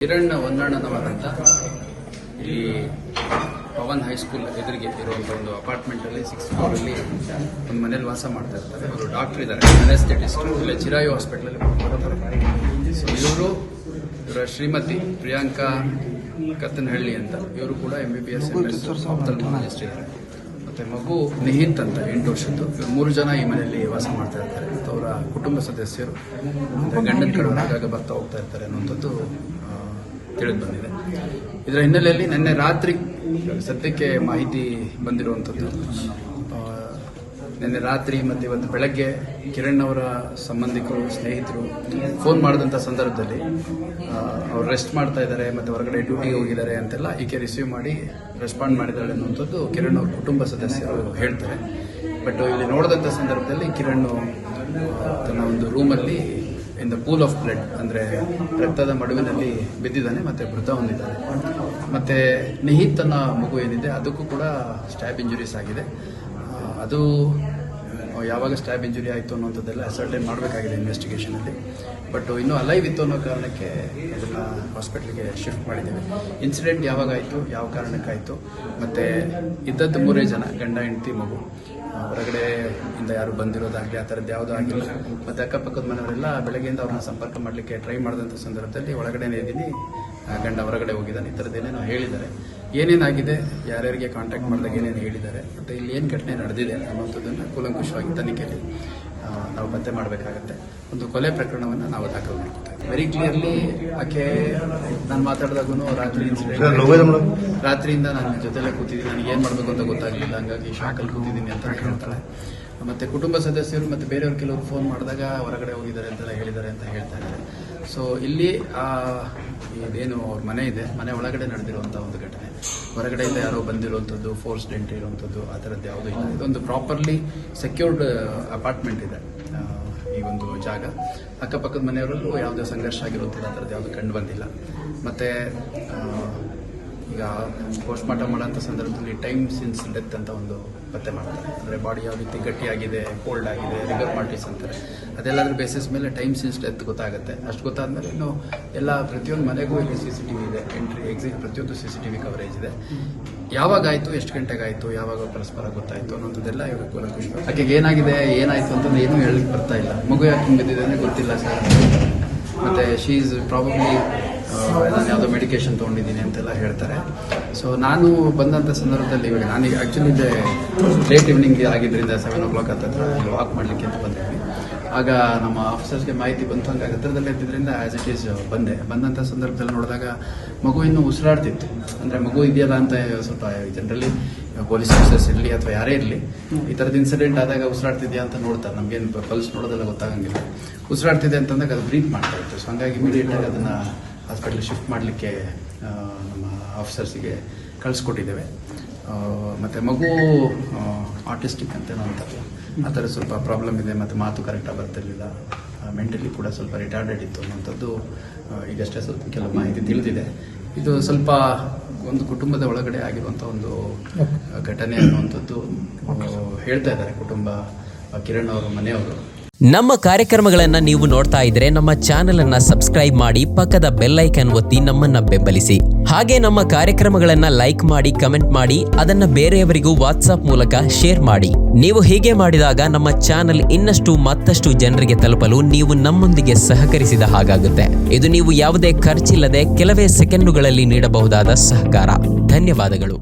ಕಿರಣ್ ಒಂದಣ್ಣನವರಂತ ಇಲ್ಲಿ ಪವನ್ ಹೈಸ್ಕೂಲ್ ಎದುರಿಗೆ ಇರುವಂಥ ಒಂದು ಅಪಾರ್ಟ್ಮೆಂಟ್ ಅಲ್ಲಿ 6th floor ಅಲ್ಲಿ ಒಂದು ಮನೇಲಿ ವಾಸ ಮಾಡ್ತಾ ಇರ್ತಾರೆ. ಅವರು ಡಾಕ್ಟರ್ ಇದ್ದಾರೆ, ಅನೆಸ್ಥೆಟಿಸ್ಟ್, ಇಲ್ಲ ಚಿರಾಯು ಹಾಸ್ಪಿಟಲ್ ಅಲ್ಲಿ. ಸೊ ಇವರ ಶ್ರೀಮತಿ ಪ್ರಿಯಾಂಕಾ ಕತ್ತನಹಳ್ಳಿ ಅಂತ, ಇವರು ಕೂಡ MBBS MS ಆಪ್ಥಾಲ್ಮಾಲಜಿಸ್ಟ್ ಇದ್ದಾರೆ. ಮತ್ತೆ ಮಗು ನಿಹಿತ್ ಅಂತ 8 ವರ್ಷದ್ದು. ಇವರು 3 ಜನ ಈ ಮನೆಯಲ್ಲಿ ವಾಸ ಮಾಡ್ತಾ ಇರ್ತಾರೆ. ಮತ್ತು ಅವರ ಕುಟುಂಬ ಸದಸ್ಯರು ಗಂಡನ ಕಡೆ ಆಗಾಗ ಬರ್ತಾ ಹೋಗ್ತಾ ಇರ್ತಾರೆ ಅನ್ನುವಂಥದ್ದು ತಿಳಿದು ಬಂದಿದೆ. ಇದರ ಹಿನ್ನೆಲೆಯಲ್ಲಿ ನಿನ್ನೆ ರಾತ್ರಿ ಸದ್ಯಕ್ಕೆ ಮಾಹಿತಿ ಬಂದಿರುವಂಥದ್ದು, ನಿನ್ನೆ ರಾತ್ರಿ ಮತ್ತು ಇವತ್ತು ಬೆಳಗ್ಗೆ ಕಿರಣ್ ಅವರ ಸಂಬಂಧಿಕರು, ಸ್ನೇಹಿತರು ಫೋನ್ ಮಾಡಿದಂಥ ಸಂದರ್ಭದಲ್ಲಿ ಅವ್ರು ರೆಸ್ಟ್ ಮಾಡ್ತಾ ಇದ್ದಾರೆ ಮತ್ತು ಹೊರಗಡೆ ಡ್ಯೂಟಿಗೆ ಹೋಗಿದ್ದಾರೆ ಅಂತೆಲ್ಲ ಈಕೆ ರಿಸೀವ್ ಮಾಡಿ ರೆಸ್ಪಾಂಡ್ ಮಾಡಿದ್ದಾಳೆ ಅನ್ನುವಂಥದ್ದು ಕಿರಣ್ ಅವ್ರ ಕುಟುಂಬ ಸದಸ್ಯರು ಹೇಳ್ತಾರೆ. ಬಟ್ ಇಲ್ಲಿ ನೋಡಿದಂಥ ಸಂದರ್ಭದಲ್ಲಿ ಕಿರಣ್ ತನ್ನ ಒಂದು ರೂಮಲ್ಲಿ in the pool of blood, ಅಂದರೆ ರಕ್ತದ ಮಡುವಿನಲ್ಲಿ ಬಿದ್ದಿದ್ದಾನೆ ಮತ್ತು ಮೃತ ಹೊಂದಿದ್ದಾನೆ. ಮತ್ತು ನಿಹಿತ್ ಅನ್ನೋ ಮಗು ಏನಿದೆ ಅದಕ್ಕೂ ಕೂಡ ಸ್ಟ್ಯಾಬ್ ಇಂಜುರೀಸ್ ಆಗಿದೆ. ಅದು ಯಾವಾಗ ಸ್ಟ್ಯಾಬ್ ಇಂಜುರಿ ಆಯಿತು ಅನ್ನೋಂಥದ್ದೆಲ್ಲ ಅಸರ್ಟೈನ್ ಮಾಡಬೇಕಾಗಿದೆ ಇನ್ವೆಸ್ಟಿಗೇಷನಲ್ಲಿ. ಬಟ್ ಇನ್ನೂ ಅಲೈವ್ ಇತ್ತು ಅನ್ನೋ ಕಾರಣಕ್ಕೆ ಅದನ್ನು ಹಾಸ್ಪಿಟ್ಲಿಗೆ ಶಿಫ್ಟ್ ಮಾಡಿದ್ದೇವೆ. ಇನ್ಸಿಡೆಂಟ್ ಯಾವಾಗ ಆಯಿತು, ಯಾವ ಕಾರಣಕ್ಕಾಯಿತು, ಮತ್ತು ಇದ್ದದ್ದು 3 ಜನ, ಗಂಡ ಹೆಂಡತಿ ಮಗು, ಹೊರಗಡೆ ಇಂದ ಯಾರು ಬಂದಿರೋದಾಗಲಿ ಆ ಥರದ್ದು ಯಾವುದೂ ಆಗಿಲ್ಲ. ಮತ್ತು ಅಕ್ಕಪಕ್ಕದ ಮನೆಯವರೆಲ್ಲ ಬೆಳಗ್ಗೆಯಿಂದ ಅವ್ರನ್ನ ಸಂಪರ್ಕ ಮಾಡಲಿಕ್ಕೆ ಟ್ರೈ ಮಾಡಿದಂಥ ಸಂದರ್ಭದಲ್ಲಿ ಒಳಗಡೆನೇ ಇದ್ದೀನಿ, ಗಂಡ ಹೊರಗಡೆ ಹೋಗಿದ್ದಾನೆ, ಈ ಥರದ್ದೇನೇನೋ ಹೇಳಿದ್ದಾರೆ. ಏನೇನಾಗಿದೆ, ಯಾರ್ಯಾರಿಗೆ ಕಾಂಟ್ಯಾಕ್ಟ್ ಮಾಡಿದಾಗ ಏನೇನು ಹೇಳಿದ್ದಾರೆ, ಮತ್ತು ಇಲ್ಲಿ ಏನು ಘಟನೆ ನಡೆದಿದೆ ಅನ್ನೋಂಥದ್ದನ್ನು ಕೂಲಂಕುಷವಾಗಿ ತನಿಖೆಯಲ್ಲಿ ನಾವು ಪತ್ತೆ ಮಾಡಬೇಕಾಗತ್ತೆ. ಒಂದು ಕೊಲೆ ಪ್ರಕರಣವನ್ನು ನಾವು ದಾಖಲು ಮಾಡ್ಕೊತೇವೆ. ವೆರಿ ಕ್ಲಿಯರ್ಲಿ ಆಕೆ ನಾನು ಮಾತಾಡಿದಾಗೂ ರಾತ್ರಿ ರಾತ್ರಿಯಿಂದ ನನ್ನ ಜೊತೆಲೇ ಕೂತಿದ್ದೀನಿ, ನನಗೆ ಏನು ಮಾಡಬೇಕು ಅಂತ ಗೊತ್ತಾಗಲಿಲ್ಲ, ಹಂಗಾಗಿ ಶಾಕಲ್ಲಿ ಕೂತಿದ್ದೀನಿ ಅಂತ ಹೇಳ್ತಾಳೆ. ಮತ್ತು ಕುಟುಂಬ ಸದಸ್ಯರು ಮತ್ತು ಬೇರೆಯವ್ರು ಕೆಲವರು ಫೋನ್ ಮಾಡಿದಾಗ ಹೊರಗಡೆ ಹೋಗಿದ್ದಾರೆ ಅಂತೆಲ್ಲ ಹೇಳಿದ್ದಾರೆ ಅಂತ ಹೇಳ್ತಾ ಇದ್ದಾರೆ. ಸೊ ಇಲ್ಲಿ ಇದೇನು ಅವ್ರ ಮನೆ ಇದೆ, ಮನೆ ಒಳಗಡೆ ನಡೆದಿರುವಂಥ ಒಂದು ಘಟನೆ, ಹೊರಗಡೆಯಿಂದ ಯಾರೋ ಬಂದಿರುವಂಥದ್ದು, ಫೋರ್ಸ್ಡ್ ಎಂಟ್ರಿ ಇರುವಂಥದ್ದು ಆ ಥರದ್ದು ಯಾವುದೂ ಇಲ್ಲ. ಇದೊಂದು ಪ್ರಾಪರ್ಲಿ ಸೆಕ್ಯೂರ್ಡ್ ಅಪಾರ್ಟ್ಮೆಂಟ್ ಇದೆ ಈ ಒಂದು ಜಾಗ. ಅಕ್ಕಪಕ್ಕದ ಮನೆಯವರಲ್ಲೂ ಯಾವುದೇ ಸಂಘರ್ಷ ಆಗಿರುವಂಥದ್ದು ಆ ಥರದ್ದು ಯಾವುದು ಕಂಡು ಬಂದಿಲ್ಲ. ಮತ್ತು ಈಗ ಪೋಸ್ಟ್ಮಾರ್ಟಮ್ ಮಾಡೋಂಥ ಸಂದರ್ಭದಲ್ಲಿ ಟೈಮ್ ಸಿನ್ಸ್ ಡೆತ್ ಅಂತ ಒಂದು ಪತ್ತೆ ಮಾಡ್ತಾರೆ. ಅಂದರೆ ಬಾಡಿ ಯಾವ ರೀತಿ ಗಟ್ಟಿಯಾಗಿದೆ, ಕೋಲ್ಡ್ ಆಗಿದೆ, ರಿಗರ್ ಮಾರ್ಟಿಸ್ ಅಂತಾರೆ, ಅದೆಲ್ಲದ್ರ ಬೇಸಿಸ್ ಮೇಲೆ ಟೈಮ್ ಸಿನ್ಸ್ ಡೆತ್ ಗೊತ್ತಾಗುತ್ತೆ. ಅಷ್ಟು ಗೊತ್ತಾದ್ಮೇಲೆ ಇನ್ನು ಎಲ್ಲ ಪ್ರತಿಯೊಂದು ಮನೆಗೂ ಇಲ್ಲಿ CCTV ಇದೆ, ಎಂಟ್ರಿ ಎಕ್ಸಿಟ್ ಪ್ರತಿಯೊಂದು CCTV ಕವರೇಜ್ ಇದೆ. ಯಾವಾಗ ಆಯಿತು, ಎಷ್ಟು ಗಂಟೆಗೆ ಆಯಿತು, ಯಾವಾಗ ಪರಸ್ಪರ ಗೊತ್ತಾಯಿತು ಅನ್ನೋಂಥದ್ದೆಲ್ಲ ಇವಾಗ ಕೂಲಂಕುಷ. ಆಕೆಗೆ ಏನಾಗಿದೆ, ಏನಾಯಿತು ಅಂತಂದ್ರೆ ಏನೂ ಹೇಳಲಿಕ್ಕೆ ಬರ್ತಾ ಇಲ್ಲ. ಮಗು ಯಾಕೆ ಹಿಂಗೆ ಬಿದ್ದಿದೆ ಗೊತ್ತಿಲ್ಲ ಸರ್. ಮತ್ತು ಶೀ ಈಸ್ ಪ್ರಾಬಬ್ಲಿ ನಾನು ಯಾವುದೋ ಮೆಡಿಕೇಶನ್ ತೊಗೊಂಡಿದ್ದೀನಿ ಅಂತೆಲ್ಲ ಹೇಳ್ತಾರೆ. ಸೊ ನಾನು ಬಂದಂಥ ಸಂದರ್ಭದಲ್ಲಿ ಇವಾಗ ನಾನು ಆ್ಯಕ್ಚುಲಿ ಲೇಟ್ ಈವ್ನಿಂಗ್ ಆಗಿದ್ದರಿಂದ 7 o'clock ಹತ್ತಿರ ಇಲ್ಲಿ ವಾಕ್ ಮಾಡಲಿಕ್ಕೆ ಅಂತ ಬಂದಿದ್ವಿ. ಆಗ ನಮ್ಮ ಆಫೀಸರ್ಸ್ಗೆ ಮಾಹಿತಿ ಬಂತು, ಹಂಗಾಗಿ ಹತ್ತಿರದಲ್ಲೇ ಇದ್ದಿದ್ದರಿಂದ ಆ್ಯಸ್ ಇಟ್ ಈಸ್ ಬಂದಂಥ ಸಂದರ್ಭದಲ್ಲಿ ನೋಡಿದಾಗ ಮಗು ಇನ್ನೂ ಉಸಿರಾಡ್ತಿತ್ತು. ಅಂದರೆ ಮಗು ಇದೆಯಲ್ಲ ಅಂತ ಸ್ವಲ್ಪ ಜನರಲಿ ಪೊಲೀಸ್ ಆಫೀಸರ್ಸ್ ಇರಲಿ ಅಥವಾ ಯಾರೇ ಇರಲಿ ಈ ಥರದ ಇನ್ಸಿಡೆಂಟ್ ಆದಾಗ ಉಸಿರಾಡ್ತಿದ್ಯಾ ಅಂತ ನೋಡ್ತಾರೆ. ನಮಗೇನು ಪಲ್ಸ್ ನೋಡೋದೆಲ್ಲ ಗೊತ್ತಾಗಂಗಿಲ್ಲ. ಉಸಿರಾಡ್ತಿದೆ ಅಂತಂದಾಗ ಅದು ಬ್ರೀತ್ ಮಾಡ್ತಾ ಇತ್ತು. ಸೊ ಹಂಗಾಗಿ ಇಮಿಡಿಯೇಟಾಗಿ ಅದನ್ನು ಹಾಸ್ಪಿಟ್ಲಿಗೆ ಶಿಫ್ಟ್ ಮಾಡಲಿಕ್ಕೆ ನಮ್ಮ ಆಫೀಸರ್ಸಿಗೆ ಕಳಿಸ್ಕೊಟ್ಟಿದ್ದೇವೆ. ಮತ್ತು ಮಗು ಆಟಿಸ್ಟಿಕ್ ಅಂತೇನೋ ಅಂತಾರಲ್ಲ, ಆ ಥರ ಸ್ವಲ್ಪ ಪ್ರಾಬ್ಲಮ್ ಇದೆ, ಮತ್ತು ಮಾತು ಕರೆಕ್ಟಾಗಿ ಬರ್ತಿರ್ಲಿಲ್ಲ, ಮೆಂಟಲಿ ಕೂಡ ಸ್ವಲ್ಪ ರಿಟಾರ್ಡೆಡ್ ಇತ್ತು ಅನ್ನೋಂಥದ್ದು ಈಗಷ್ಟೇ ಸ್ವಲ್ಪ ಕೆಲವು ಮಾಹಿತಿ ತಿಳಿದಿದೆ. ಇದು ಸ್ವಲ್ಪ ಒಂದು ಕುಟುಂಬದ ಒಳಗಡೆ ಆಗಿರುವಂಥ ಒಂದು ಘಟನೆ ಅನ್ನುವಂಥದ್ದು ಹೇಳ್ತಾ ಇದ್ದಾರೆ ಕುಟುಂಬ, ಕಿರಣ್ ಅವರು ಮನೆಯವರು. ನಮ್ಮ ಕಾರ್ಯಕ್ರಮಗಳನ್ನ ನೀವು ನೋಡ್ತಾ ಇದ್ರೆ ನಮ್ಮ ಚಾನೆಲ್ ಅನ್ನ ಸಬ್ಸ್ಕ್ರೈಬ್ ಮಾಡಿ, ಪಕ್ಕದ ಬೆಲ್ ಐಕಾನ್ ಒತ್ತಿ ನಮ್ಮನ್ನ ಬೆಂಬಲಿಸಿ. ಹಾಗೆ ನಮ್ಮ ಕಾರ್ಯಕ್ರಮಗಳನ್ನ ಲೈಕ್ ಮಾಡಿ, ಕಮೆಂಟ್ ಮಾಡಿ, ಅದನ್ನ ಬೇರೆಯವರಿಗೂ ವಾಟ್ಸ್ಆಪ್ ಮೂಲಕ ಶೇರ್ ಮಾಡಿ. ನೀವು ಹೀಗೆ ಮಾಡಿದಾಗ ನಮ್ಮ ಚಾನೆಲ್ ಇನ್ನಷ್ಟು ಮತ್ತಷ್ಟು ಜನರಿಗೆ ತಲುಪಲು ನೀವು ನಮ್ಮೊಂದಿಗೆ ಸಹಕರಿಸಿದ ಹಾಗಾಗುತ್ತೆ. ಇದು ನೀವು ಯಾವುದೇ ಖರ್ಚಿಲ್ಲದೆ ಕೆಲವೇ ಸೆಕೆಂಡುಗಳಲ್ಲಿ ನೀಡಬಹುದಾದ ಸಹಕಾರ. ಧನ್ಯವಾದಗಳು.